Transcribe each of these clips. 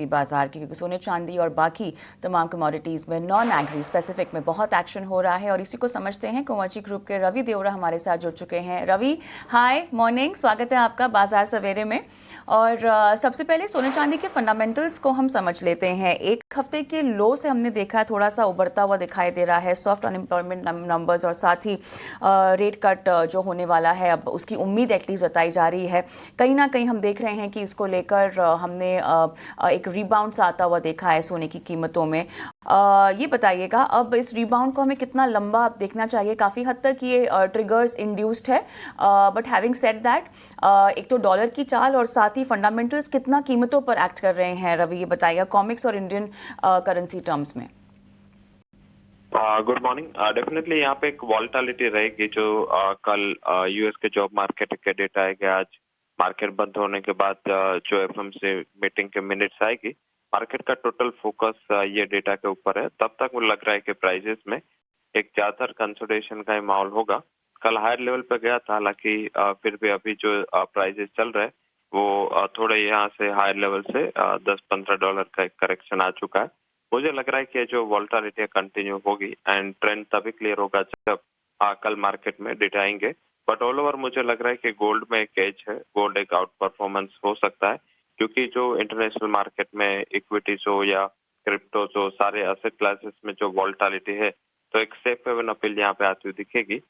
बाजार की, क्योंकि सोने चांदी और बाकी तमाम कमोडिटीज़ में नॉन एग्री स्पेसिफिक में बहुत एक्शन हो रहा है और इसी को समझते हैं। कोमर्ची ग्रुप के रवि देवरा हमारे साथ जुड़ चुके हैं। रवि, हाय मॉर्निंग, स्वागत है आपका बाजार सवेरे में। और सबसे पहले सोने चांदी के फंडामेंटल्स को हम समझ लेते हैं। एक हफ्ते के लो से हमने देखा थोड़ा सा उभरता हुआ दिखाई दे रहा है, सॉफ्ट अनएम्प्लॉयमेंट नंबर्स और साथ ही रेट कट जो होने वाला है अब उसकी उम्मीद एटलीस्ट जताई जा रही है। कहीं ना कहीं हम देख रहे हैं कि इसको लेकर हमने एक रिबाउंड आता हुआ देखा है सोने की कीमतों में। ये बताइएगा अब इस रिबाउंड को हमें कितना लंबा देखना चाहिए? काफ़ी हद तक ये ट्रिगर्स इंड्यूस्ड है, बट हैविंग सेड दैट एक तो डॉलर की चाल और साथ ही फंडामेंटल्स कितना कीमतों पर एक्ट कर रहे हैं, रवि ये बताइएगा कॉमिक्स और इंडियन करेंसी टर्म्स में। Good morning. डेफिनेटली यहाँ पे एक वॉलेटिलिटी रहेगी जो कल यूएस के जॉब मार्केट के डेटा आएंगे। आज मार्केट बंद होने के बाद जो एफएमसी मीटिंग के मिनट्स आएगी, मार्केट का टोटल फोकस ये डेटा के ऊपर है। तब तक मुझे लग रहा है कि प्राइजेस में एक ज्यादातर कंसोलिडेशन का ही माहौल होगा। कल हायर लेवल पे गया था, हालांकि फिर भी अभी जो प्राइजेस चल रहे हैं वो थोड़े यहाँ से हायर लेवल से $10-15 का एक करेक्शन आ चुका है। मुझे लग रहा है कि जो वॉलेटिलिटी कंटिन्यू होगी एंड ट्रेंड तभी क्लियर होगा जब कल मार्केट में डेटा आएंगे। बट ऑल ओवर मुझे लग रहा है कि गोल्ड में एक एज है, गोल्ड एक आउट परफॉर्मेंस हो सकता है, क्योंकि जो इंटरनेशनल मार्केट में इक्विटीज हो या क्रिप्टो जो सारे एसेट क्लासेस में जो वॉलेटिलिटी है, तो एक सेफ हेवन अपील यहाँ पे आती हुई दिखेगी।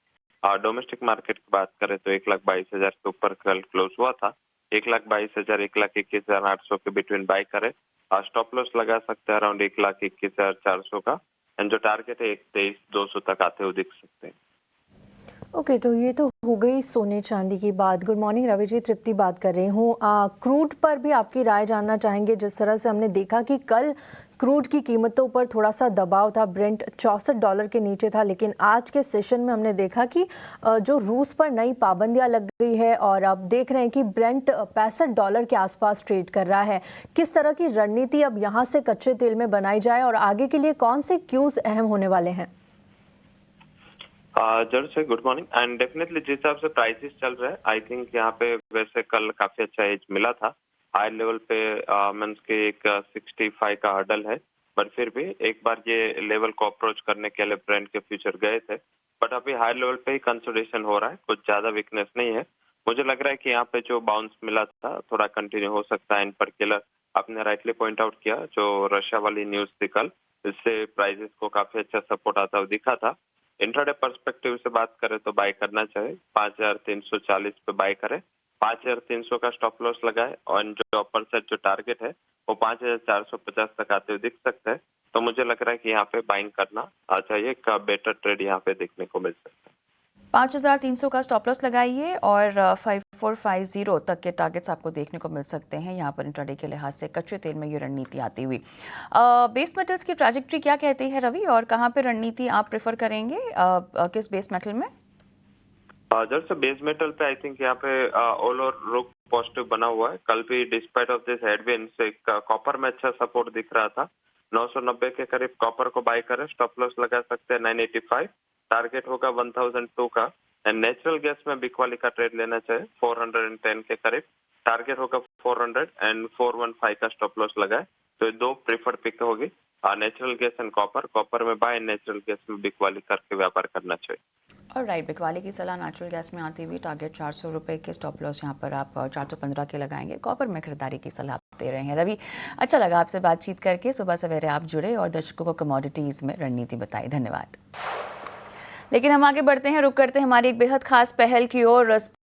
डोमेस्टिक मार्केट की बात करें तो 1,22,000 के ऊपर कल क्लोज हुआ था। 1,22,000 1,21,800 के बिटवीन बाय करे। स्टॉप लॉस लगा सकते हैं अराउंड 1,21,400 का, एंड जो टारगेट है 1,23,200 तक आते हुए दिख सकते हैं। ओके, तो ये तो हो गई सोने चांदी की बात। गुड मॉर्निंग रवि जी, तृप्ति बात कर रही हूँ। क्रूड पर भी आपकी राय जानना चाहेंगे। जिस तरह से हमने देखा कि कल क्रूड की कीमतों पर थोड़ा सा दबाव था, ब्रेंट $64 के नीचे था, लेकिन आज के सेशन में हमने देखा कि जो रूस पर नई पाबंदियां लग गई है और अब देख रहे हैं कि ब्रेंट $65 के आसपास ट्रेड कर रहा है। किस तरह की रणनीति अब यहाँ से कच्चे तेल में बनाई जाए और आगे के लिए कौन से क्यूज अहम होने वाले हैं? जरूर से गुड मॉर्निंग। एंड डेफिनेटली जिस हिसाब से प्राइसेस चल रहे हैं, आई थिंक यहाँ पे वैसे कल काफी अच्छा एज मिला था। हाई लेवल पे मीन्स के एक 65 का हर्डल है, बट फिर भी एक बार ये लेवल को अप्रोच करने के लिए ब्रेंट के फ्यूचर गए थे। बट अभी हाई लेवल पे ही कंसोलिडेशन हो रहा है, कुछ ज्यादा वीकनेस नहीं है। मुझे लग रहा है कि यहाँ पे जो बाउंस मिला था थोड़ा कंटिन्यू हो सकता है। इन पर्टिकुलर आपने राइटली पॉइंट आउट किया, जो रशिया वाली न्यूज थी कल, इससे प्राइसेस को काफी अच्छा सपोर्ट आता हुआ दिखा था। इंट्राडे पर्सपेक्टिव से बात करें तो बाय करना चाहिए, 5,340 पे बाय करें। 5,300 का स्टॉप लॉस लगाए और जो अपर साइड जो टारगेट है वो 5,450 तक आते हुए दिख सकते हैं। तो मुझे लग रहा है कि यहाँ पे बाइंग करना चाहिए, का बेटर ट्रेड यहाँ पे देखने को मिल सकता है। 5,300 का स्टॉप लॉस लगाइए और 5,450 तक के टारगेट्स आपको देखने को मिल सकते हैं यहाँ पर इंट्राडे के लिहाज से कच्चे तेल में ये रणनीति आती हुई। बेस मेटल्स की ट्रैजेक्टरी क्या कहती है रवि, और कहाँ पे रणनीति आप प्रेफर करेंगे, किस बेस मेटल में? जब से बेस मेटल पे आई थिंक यहाँ पे ऑल ओवर रुक पॉजिटिव बना हुआ है। कल भी डिस्पाइट ऑफ दिस हेडविंड्स एक कॉपर में अच्छा सपोर्ट दिख रहा था। 990 के करीब कॉपर को बाय करें, स्टॉप लॉस लगा सकते हैं 985, टारगेट होगा 1,002 का। एंड नेचुरल गैस में बिकवाली का ट्रेड लेना चाहिए 410 के करीब, टारगेट होगा 400 एंड 415 का स्टॉप लॉस लगाए। तो ये दो प्रीफर्ड पिक होगी, natural gas and copper. Copper में बाय, नेचुरल गैस में बिकवाली करके व्यापार करना चाहिए। और राइट, बिकवाली की सलाह नेचुरल गैस में आती हुई, टारगेट 400 रुपये के, स्टॉप लॉस यहाँ पर आप 415 के लगाएंगे। कॉपर में खरीदारी की सलाह दे रहे हैं रवि। अच्छा लगा आपसे बातचीत करके, सुबह सवेरे आप जुड़े और दर्शकों को कमोडिटीज़ में रणनीति बताई, धन्यवाद। लेकिन हम आगे बढ़ते हैं, रुक करते हैं हमारी एक बेहद खास पहल की ओर।